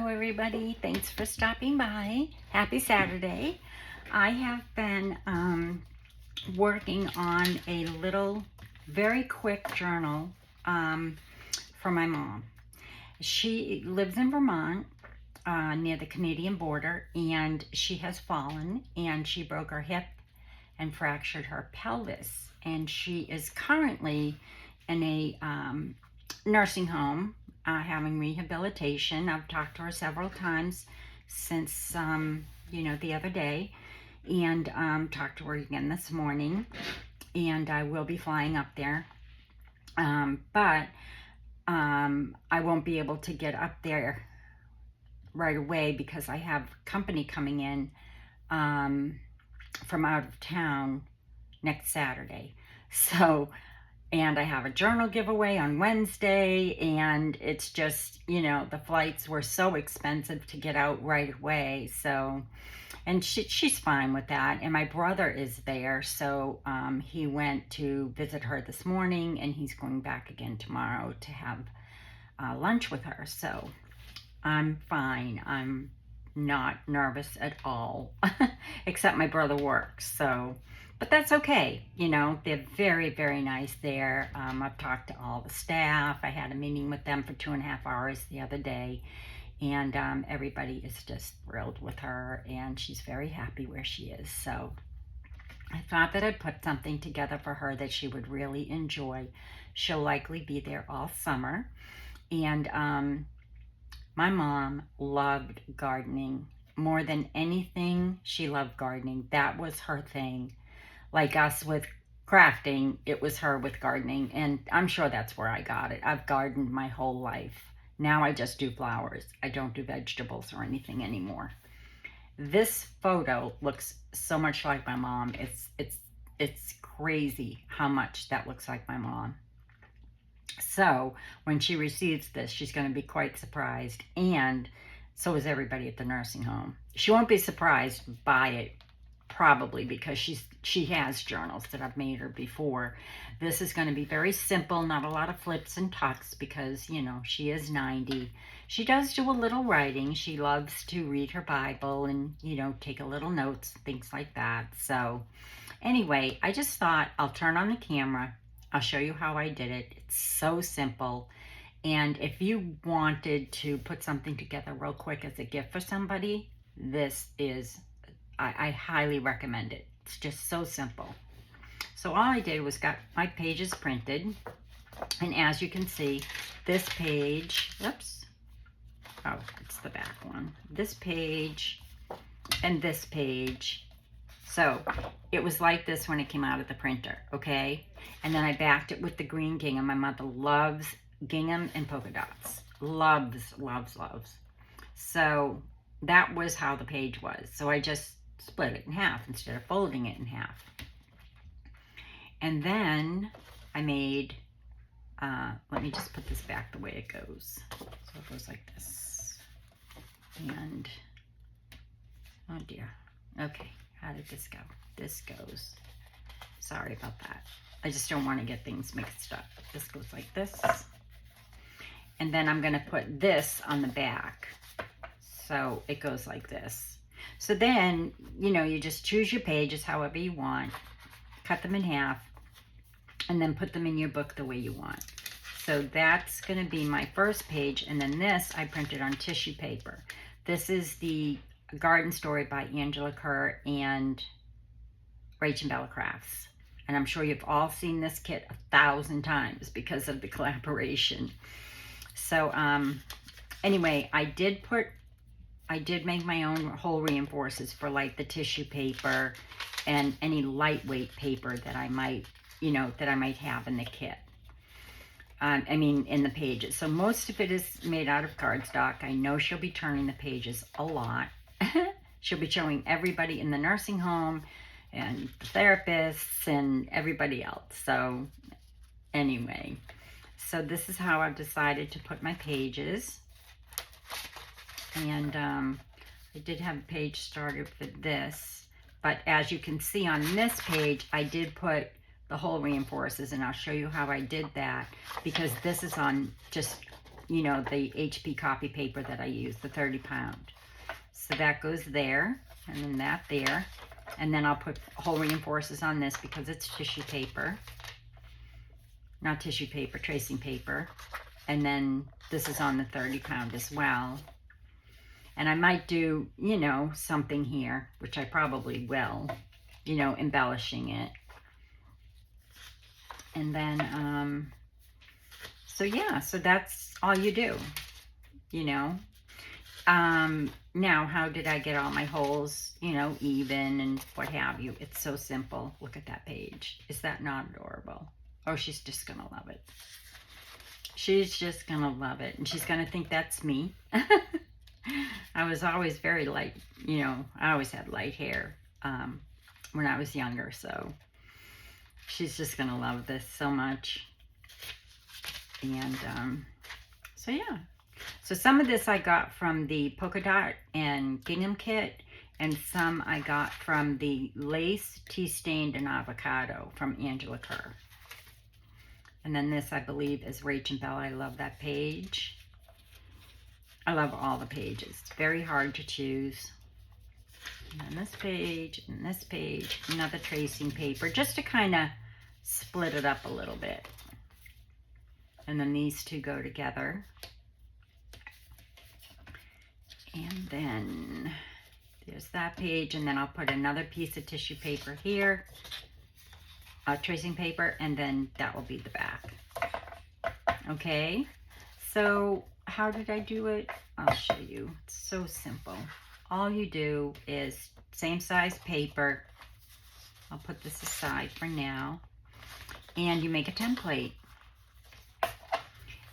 Hello everybody, thanks for stopping by. Happy Saturday. I have been working on a little very quick journal for my mom. She lives in Vermont near the Canadian border, and she has fallen and she broke her hip and fractured her pelvis, and she is currently in a nursing home having rehabilitation. I've talked to her several times since the other day, and talked to her again this morning, and I will be flying up there, but I won't be able to get up there right away because I have company coming in from out of town next Saturday. So, and I have a journal giveaway on Wednesday, and it's just, the flights were so expensive to get out right away. So, and she's fine with that. And my brother is there, so he went to visit her this morning, and he's going back again tomorrow to have lunch with her. So I'm fine. I'm not nervous at all, except my brother works. So, but that's okay. They're very, very nice there. I've talked to all the staff. I had a meeting with them for 2.5 hours the other day, and everybody is just thrilled with her, and she's very happy where she is. So I thought that I'd put something together for her that she would really enjoy. She'll likely be there all summer. And my mom loved gardening more than anything. She loved gardening. That was her thing. Like us with crafting, it was her with gardening. And I'm sure that's where I got it. I've gardened my whole life. Now I just do flowers. I don't do vegetables or anything anymore. This photo looks so much like my mom. It's crazy how much that looks like my mom. So when she receives this, she's going to be quite surprised, and so is everybody at the nursing home. She won't be surprised by it, probably, because she has journals that I've made her before. This is going to be very simple, not a lot of flips and tucks, because she is 90. She does do a little writing. She loves to read her Bible and take a little notes, things like that. So anyway, I just thought I'll turn on the camera. I'll show you how I did it. It's so simple. And if you wanted to put something together real quick as a gift for somebody, this is, I highly recommend it. It's just so simple. So all I did was got my pages printed. And as you can see, this page, oops, oh, it's the back one. This page and this page. So it was like this when it came out of the printer, okay? And then I backed it with the green gingham. My mother loves gingham and polka dots. Loves, loves, loves. So that was how the page was. So I just split it in half instead of folding it in half. And then I made, let me just put this back the way it goes. So it goes like this. And, oh dear, okay. How did this go? This goes, sorry about that. I just don't want to get things mixed up. This goes like this. And then I'm going to put this on the back. So it goes like this. So then, you just choose your pages however you want, cut them in half, and then put them in your book the way you want. So that's going to be my first page. And then this I printed on tissue paper. This is the Garden Story by Angela Kerr and Rachel Bella Crafts. And I'm sure you've all seen this kit 1,000 times because of the collaboration. So anyway, I did make my own hole reinforcers for like the tissue paper and any lightweight paper that I might, have in the kit. In the pages. So most of it is made out of cardstock. I know she'll be turning the pages a lot. She'll be showing everybody in the nursing home and the therapists and everybody else. So anyway, so this is how I've decided to put my pages. And I did have a page started for this, but as you can see on this page, I did put the hole reinforcers, and I'll show you how I did that, because this is on just you know, the HP copy paper that I use, the 30 pound. So that goes there, and then that there. And then I'll put hole reinforcers on this because it's tissue paper. Not tissue paper, tracing paper. And then this is on the 30 pound as well. And I might do, you know, something here, which I probably will, you know, embellishing it. And then, so yeah, so that's all you do, you know. Now, how did I get all my holes, you know, even and what have you? It's so simple. Look at that page. Is that not adorable? Oh, she's just going to love it. She's just going to love it. And she's going to think that's me. I was always very light, you know, I always had light hair when I was younger. So she's just going to love this so much. And so, yeah. So some of this I got from the Polka Dot and Gingham kit, and some I got from the Lace Tea Stained and Avocado from Angela Kerr. And then this, I believe, is Rach and Bella. I love that page. I love all the pages. It's very hard to choose. And then this page, and this page, another tracing paper, just to kind of split it up a little bit. And then these two go together. And then there's that page, and then I'll put another piece of tissue paper here, tracing paper, and then that will be the back. Okay, so how did I do it? I'll show you. It's so simple. All you do is same size paper. I'll put this aside for now. And you make a template.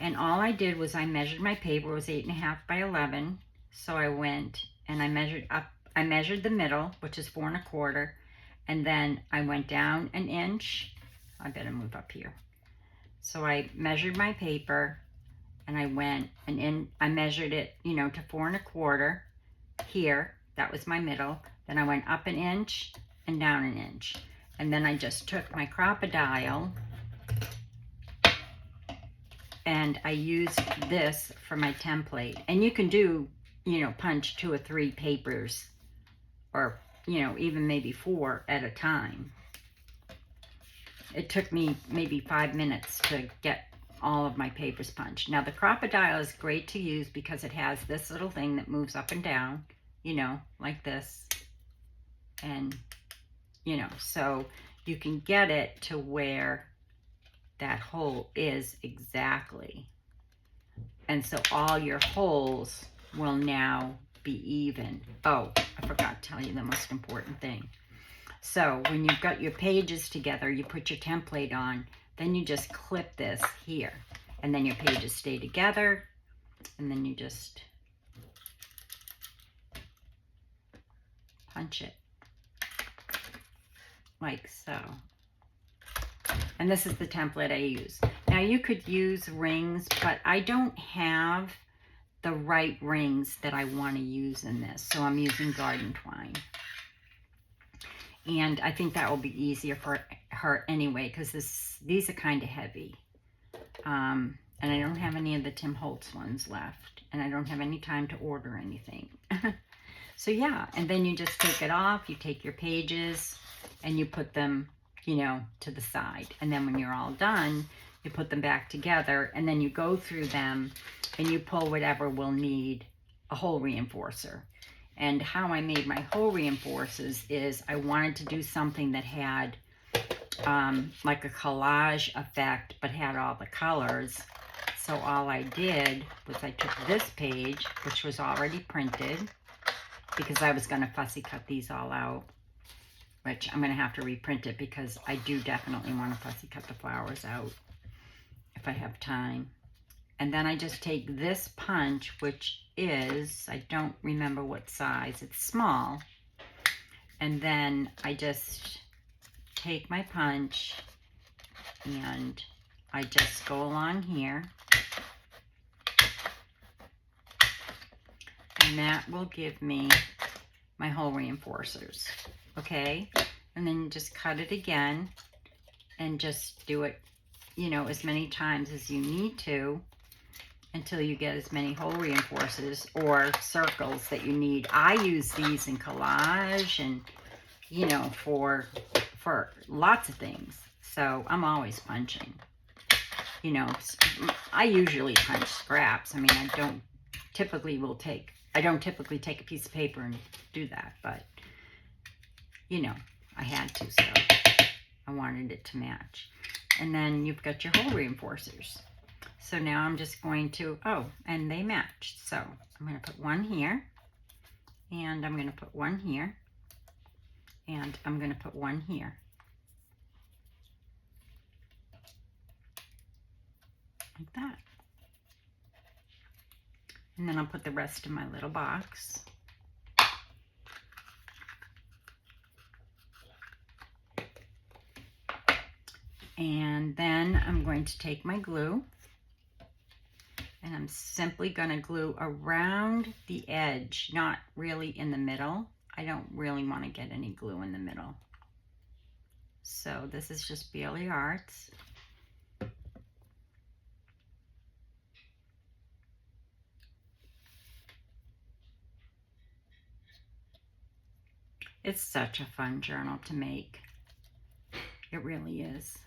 And all I did was I measured my paper. It was 8.5 by 11. So I went and I measured up. I measured the middle, which is 4 1/4. And then I went down an inch. I better move up here. So I measured my paper and I went and I measured it, you know, to 4 1/4 here. That was my middle. Then I went up an inch and down an inch. And then I just took my Crop-A-Dile and I used this for my template. And you can do, you know, punch 2 or 3 papers, or, you know, even maybe 4 at a time. It took me maybe 5 minutes to get all of my papers punched. Now the Crop-A-Dile is great to use because it has this little thing that moves up and down, you know, like this. And, you know, so you can get it to where that hole is exactly. And so all your holes will now be even. Oh, I forgot to tell you the most important thing. So when you've got your pages together, you put your template on, then you just clip this here, and then your pages stay together, and then you just punch it like so. And this is the template I use. Now you could use rings, but I don't have the right rings that I want to use in this, so I'm using garden twine. And I think that will be easier for her anyway, because these are kind of heavy. And I don't have any of the Tim Holtz ones left, and I don't have any time to order anything. So yeah, and then you just take it off, you take your pages, and you put them, you know, to the side. And then when you're all done, you put them back together, and then you go through them, and you pull whatever will need a hole reinforcer. And how I made my hole reinforcers is I wanted to do something that had like a collage effect, but had all the colors. So all I did was I took this page, which was already printed, because I was going to fussy cut these all out, which I'm going to have to reprint it because I do definitely want to fussy cut the flowers out if I have time. And then I just take this punch, which is, I don't remember what size, it's small. And then I just take my punch and I just go along here. And that will give me my hole reinforcers, okay? And then just cut it again and just do it, you know, as many times as you need to. until you get as many hole reinforcers or circles that you need. I use these in collage and, you know, for lots of things. So I'm always punching. You know, I usually punch scraps. I mean, I don't typically take a piece of paper and do that, but, you know, I had to, so I wanted it to match. And then you've got your hole reinforcers. So now I'm just going to, oh, and they match. So I'm going to put one here, and I'm going to put one here, and I'm going to put one here. Like that. And then I'll put the rest in my little box. And then I'm going to take my glue, and I'm simply going to glue around the edge, not really in the middle. I don't really want to get any glue in the middle. So this is just Bearly Arts. It's such a fun journal to make. It really is.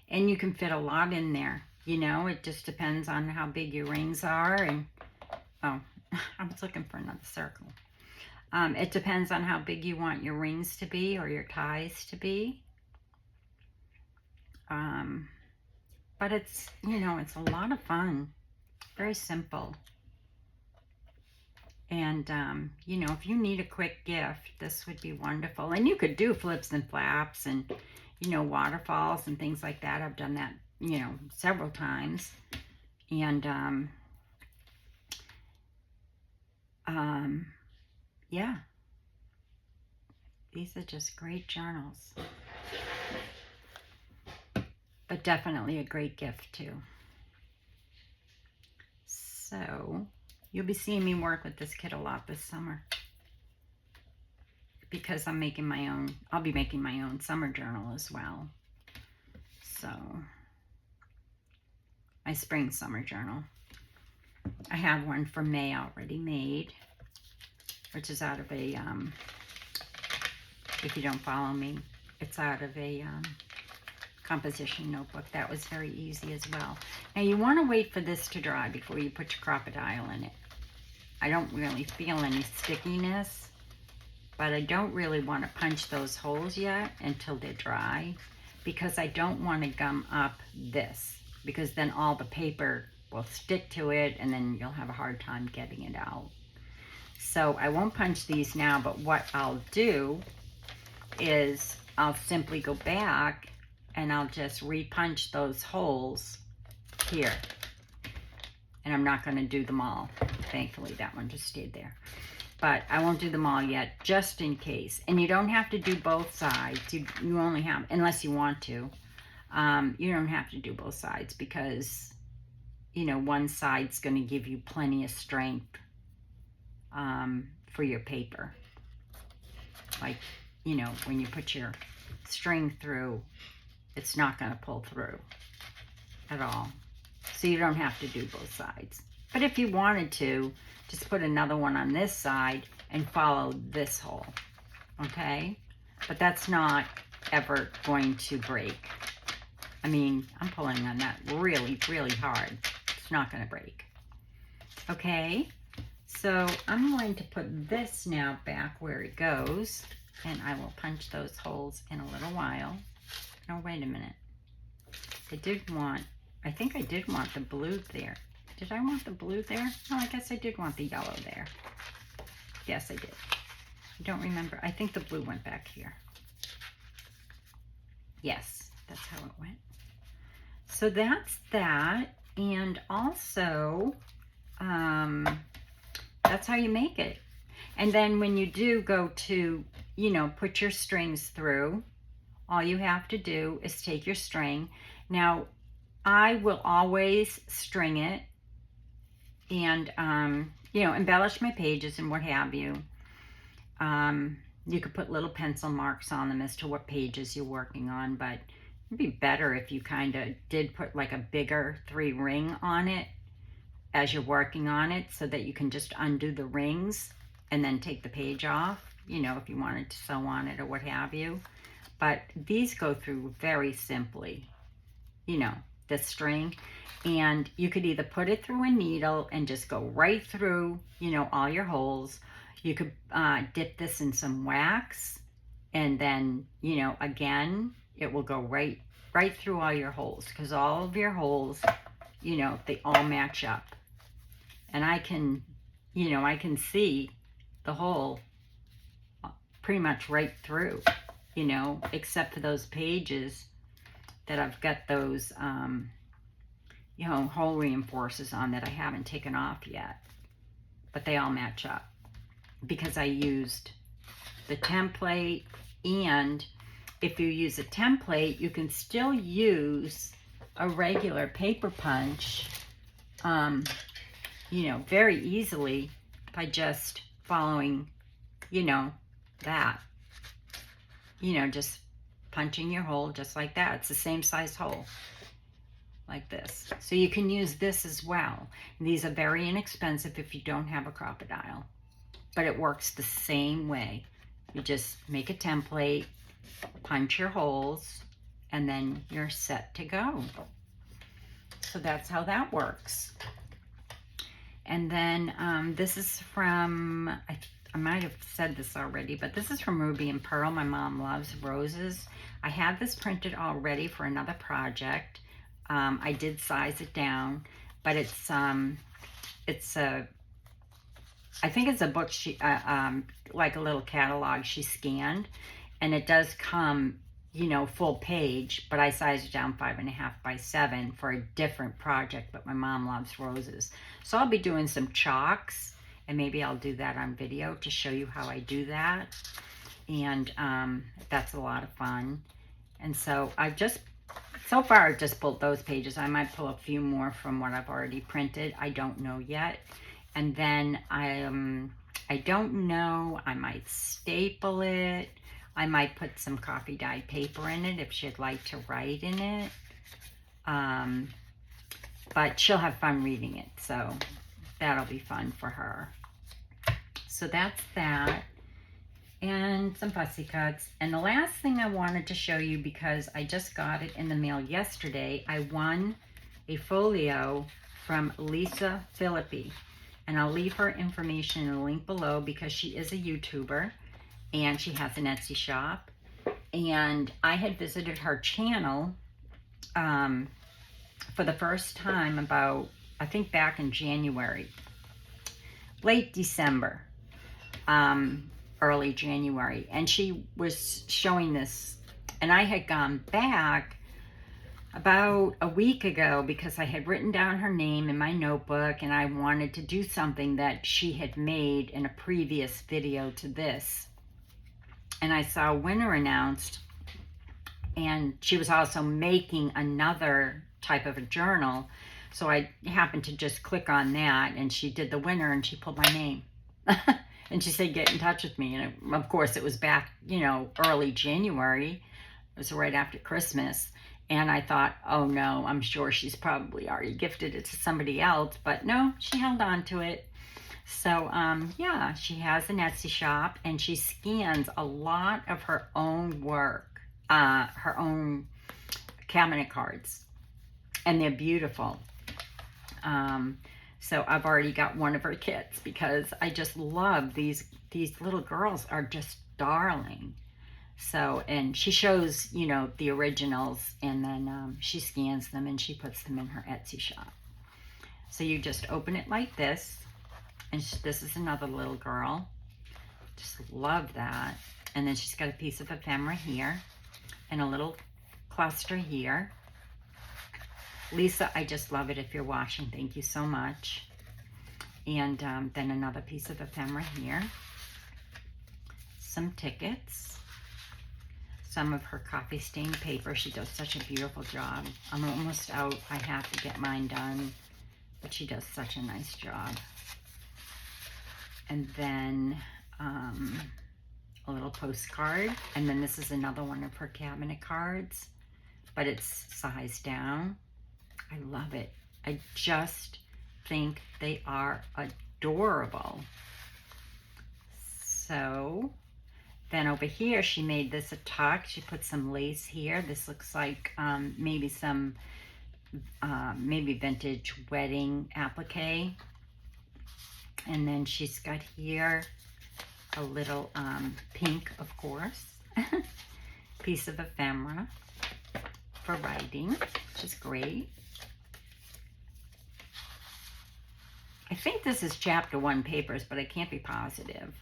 And you can fit a lot in there. You know, it just depends on how big your rings are. And, oh, I was looking for another circle. It depends on how big you want your rings to be or your ties to be. But it's, you know, it's a lot of fun. Very simple. And, you know, if you need a quick gift, this would be wonderful. And you could do flips and flaps and, you know, waterfalls and things like that. I've done that, you know, several times. And, yeah. These are just great journals. But definitely a great gift, too. So you'll be seeing me work with this kit a lot this summer, because I'm making my own, I'll be making my own summer journal as well. So, my spring summer journal. I have one for May already made, which is out of a, if you don't follow me, it's out of a composition notebook. That was very easy as well. Now you want to wait for this to dry before you put your Crop-A-Dile in it. I don't really feel any stickiness, but I don't really want to punch those holes yet until they're dry, because I don't want to gum up this, because then all the paper will stick to it and then you'll have a hard time getting it out. So I won't punch these now, but what I'll do is I'll simply go back and I'll just repunch those holes here. And I'm not going to do them all. Thankfully, that one just stayed there. But I won't do them all yet, just in case. And you don't have to do both sides. You only have, unless you want to. You don't have to do both sides, because, you know, one side's going to give you plenty of strength for your paper. Like, you know, when you put your string through, it's not going to pull through at all. So you don't have to do both sides. But if you wanted to, just put another one on this side and follow this hole, okay? But that's not ever going to break. I mean, I'm pulling on that really, really hard. It's not going to break. Okay, so I'm going to put this now back where it goes, and I will punch those holes in a little while. Oh, wait a minute. I think I did want the blue there. Did I want the blue there? Oh, I guess I did want the yellow there. Yes, I did. I don't remember. I think the blue went back here. Yes, that's how it went. So that's that. And also, that's how you make it. And then when you do go to, you know, put your strings through, all you have to do is take your string. Now, I will always string it and, you know, embellish my pages and what have you. You could put little pencil marks on them as to what pages you're working on, but it'd be better if you kind of did put like a bigger 3 ring on it, as you're working on it so that you can just undo the rings and then take the page off, you know, if you wanted to sew on it or what have you. But these go through very simply, you know, the string. And you could either put it through a needle and just go right through, you know, all your holes. You could dip this in some wax, and then, you know, again, it will go right through all your holes, because all of your holes, you know, they all match up. And I can, you know, I can see the hole pretty much right through, you know, except for those pages that I've got those, you know, hole reinforcers on that I haven't taken off yet. But they all match up because I used the template. And if you use a template, you can still use a regular paper punch, you know, very easily by just following, you know, that, you know, just punching your hole just like that. It's the same size hole, like this. So you can use this as well. And these are very inexpensive if you don't have a crocodile, but it works the same way. You just make a template, punch your holes, and then you're set to go. So that's how that works. And then this is from, I might have said this already, but this is from Ruby and Pearl. My mom loves roses. I had this printed already for another project. I did size it down, but it's a, I think it's a book she, like a little catalog she scanned, and it does come, you know, full page, but I sized it down 5.5 by 7 for a different project, but my mom loves roses. So I'll be doing some chalks, and maybe I'll do that on video to show you how I do that. And that's a lot of fun. And so so far I've just pulled those pages. I might pull a few more from what I've already printed. I don't know yet. And then I don't know, I might staple it. I might put some coffee dyed paper in it if she'd like to write in it. But she'll have fun reading it, so that'll be fun for her. So that's that. And some fussy cuts. And the last thing I wanted to show you, because I just got it in the mail yesterday, I won a folio from Lisa Philippi. And I'll leave her information in the link below because she is a YouTuber and she has an Etsy shop. And I had visited her channel for the first time about, I think back in January, late December, early January. And she was showing this, and I had gone back about a week ago because I had written down her name in my notebook and I wanted to do something that she had made in a previous video to this. And I saw a winner announced, and she was also making another type of a journal. So I happened to just click on that, and she did the winner and she pulled my name. And she said, get in touch with me. And of course it was back, you know, early January. It was right after Christmas. And I thought, oh no, I'm sure she's probably already gifted it to somebody else. But no, she held on to it. So yeah, she has an Etsy shop, and she scans a lot of her own work, her own cabinet cards. And they're beautiful. So I've already got one of her kits because I just love these little girls are just darling. So, and she shows, you know, the originals, and then she scans them and she puts them in her Etsy shop. So you just open it like this, and this is another little girl. Just love that. And then she's got a piece of ephemera here and a little cluster here. Lisa, I just love it if you're watching. Thank you so much. And then another piece of ephemera here. Some tickets. Some of her coffee stained paper. She does such a beautiful job. I'm almost out. I have to get mine done. But she does such a nice job. And then a little postcard. And then this is another one of her cabinet cards. But it's sized down. I love it. I just think they are adorable. So then over here, she made this a tuck. She put some lace here. This looks like maybe some, maybe vintage wedding applique. And then she's got here a little pink, of course, piece of ephemera for writing, which is great. I think this is chapter 1 papers, but I can't be positive.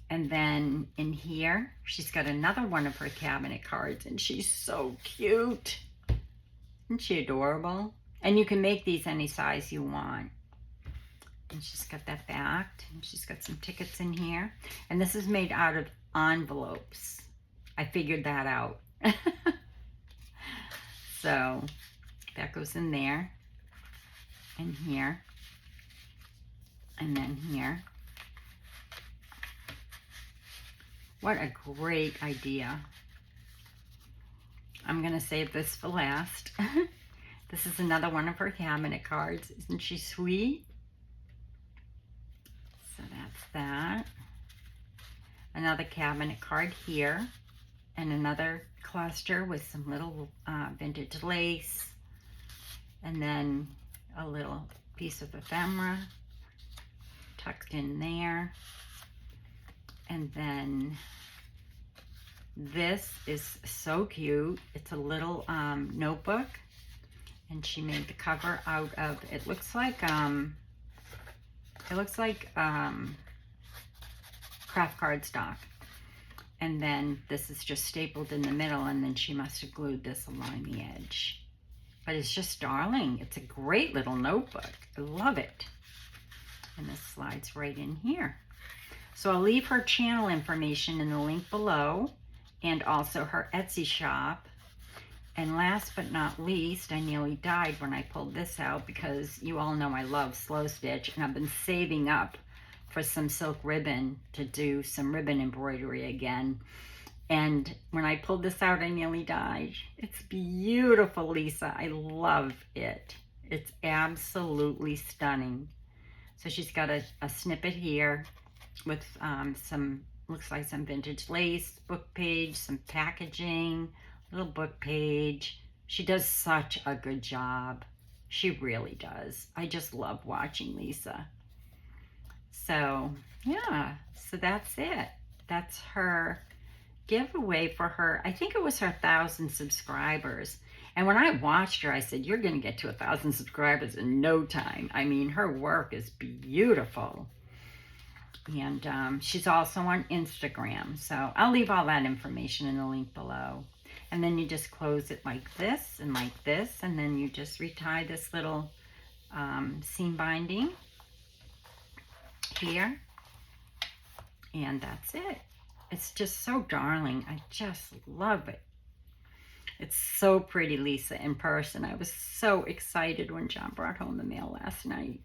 And then in here, she's got another one of her cabinet cards, and she's so cute. Isn't she adorable? And you can make these any size you want. And she's got that backed, and she's got some tickets in here. And this is made out of envelopes. I figured that out. So that goes in there, and here, and then here. What a great idea. I'm gonna save this for last. This is another one of her cabinet cards. Isn't she sweet? So that's that. Another cabinet card here, and another cluster with some little vintage lace, and then a little piece of ephemera tucked in there. And then this is so cute. It's a little notebook, and she made the cover out of, it looks like craft cardstock. And then this is just stapled in the middle, and then she must have glued this along the edge. But it's just darling. It's a great little notebook. I love it. And this slides right in here. So I'll leave her channel information in the link below, and also her Etsy shop. And last but not least, I nearly died when I pulled this out, because you all know I love slow stitch, and I've been saving up for some silk ribbon to do some ribbon embroidery again. And when I pulled this out, I nearly died. It's beautiful, Lisa. I love it. It's absolutely stunning. So she's got a snippet here with some, looks like some vintage lace, book page, some packaging, little book page. She does such a good job. She really does. I just love watching Lisa. So yeah, so that's it. That's her giveaway for her, I think it was her 1,000 subscribers. And when I watched her, I said, you're going to get to 1,000 subscribers in no time. I mean, her work is beautiful. And she's also on Instagram. So I'll leave all that information in the link below. And then you just close it like this, and then you just retie this little seam binding here. And that's it. It's just so darling. I just love it. It's so pretty, Lisa, in person. I was so excited when John brought home the mail last night.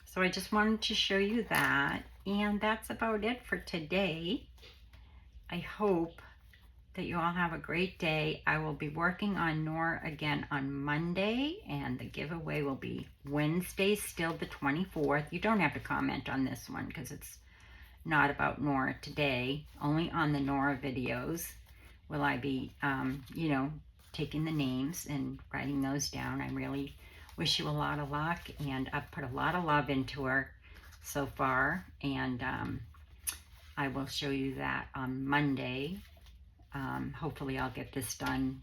So I just wanted to show you that. And that's about it for today. I hope that you all have a great day. I will be working on Nora again on Monday, and the giveaway will be Wednesday, still the 24th. You don't have to comment on this one because it's not about Nora today. Only on the Nora videos will I be, you know, taking the names and writing those down. I really wish you a lot of luck, and I've put a lot of love into her so far, and I will show you that on Monday. Hopefully I'll get this done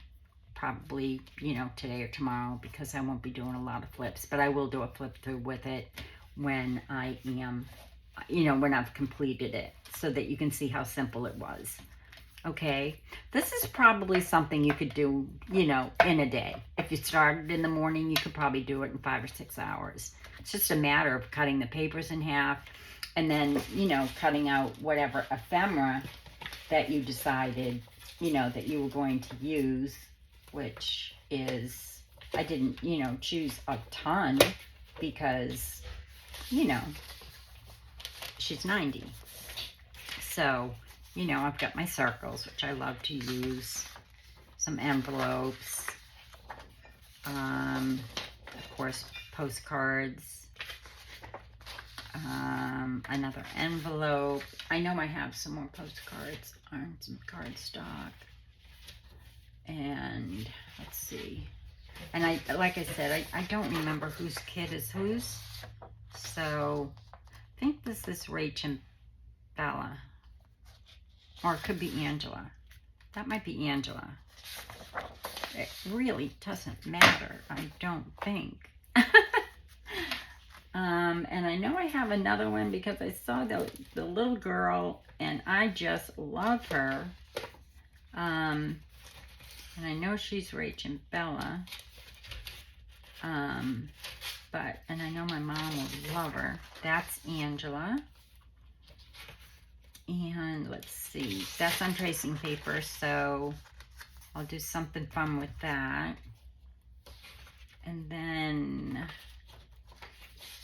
probably, you know, today or tomorrow, because I won't be doing a lot of flips, but I will do a flip through with it when I am, you know, when I've completed it, so that you can see how simple it was. Okay, this is probably something you could do, you know, in a day. If you started in the morning, you could probably do it in 5 or 6 hours. It's just a matter of cutting the papers in half, and then, you know, cutting out whatever ephemera that you decided, you know, that you were going to use, which is, I didn't, you know, choose a ton because, you know, she's 90. So, you know, I've got my circles, which I love to use, some envelopes, of course, postcards, another envelope. I know I have some more postcards on some cardstock. And let's see. And like I said, I don't remember whose kid is whose. So I think this is Rach and Bella. Or it could be Angela. That might be Angela. It really doesn't matter, I don't think. And I know I have another one because I saw the little girl and I just love her. And I know she's Rach and Bella. And I know my mom will love her. That's Angela. And let's see, that's on tracing paper, so I'll do something fun with that. And then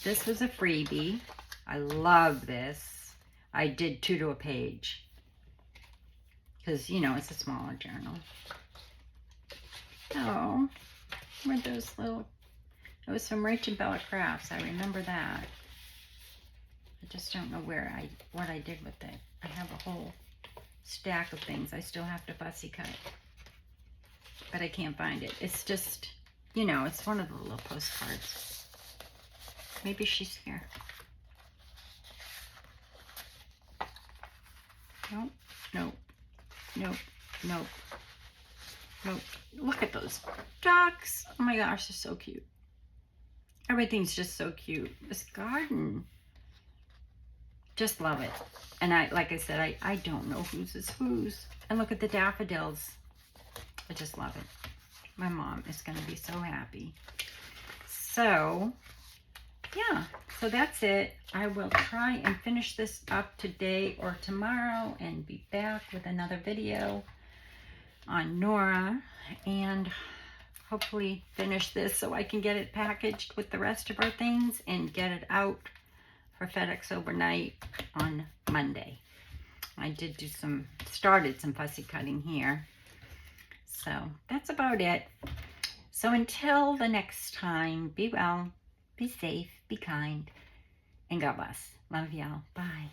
this was a freebie. I love this. I did 2 to a page because, you know, it's a smaller journal. Oh, were those little, it was from Rach and Bella Crafts. I remember that. I just don't know what I did with it. I have a whole stack of things I still have to fussy cut, but I can't find it. It's just, you know, it's one of the little postcards. Maybe she's here. Nope, nope, nope, nope, nope. Look at those ducks. Oh my gosh, they're so cute. Everything's just so cute. This garden. Just love it. And like I said, I don't know whose is whose. And look at the daffodils. I just love it. My mom is going to be so happy. So, yeah. So that's it. I will try and finish this up today or tomorrow and be back with another video on Nora. And hopefully finish this so I can get it packaged with the rest of our things and get it out for FedEx overnight on Monday. I did do started some fussy cutting here. So that's about it. So until the next time, be well, be safe, be kind, and God bless. Love y'all. Bye.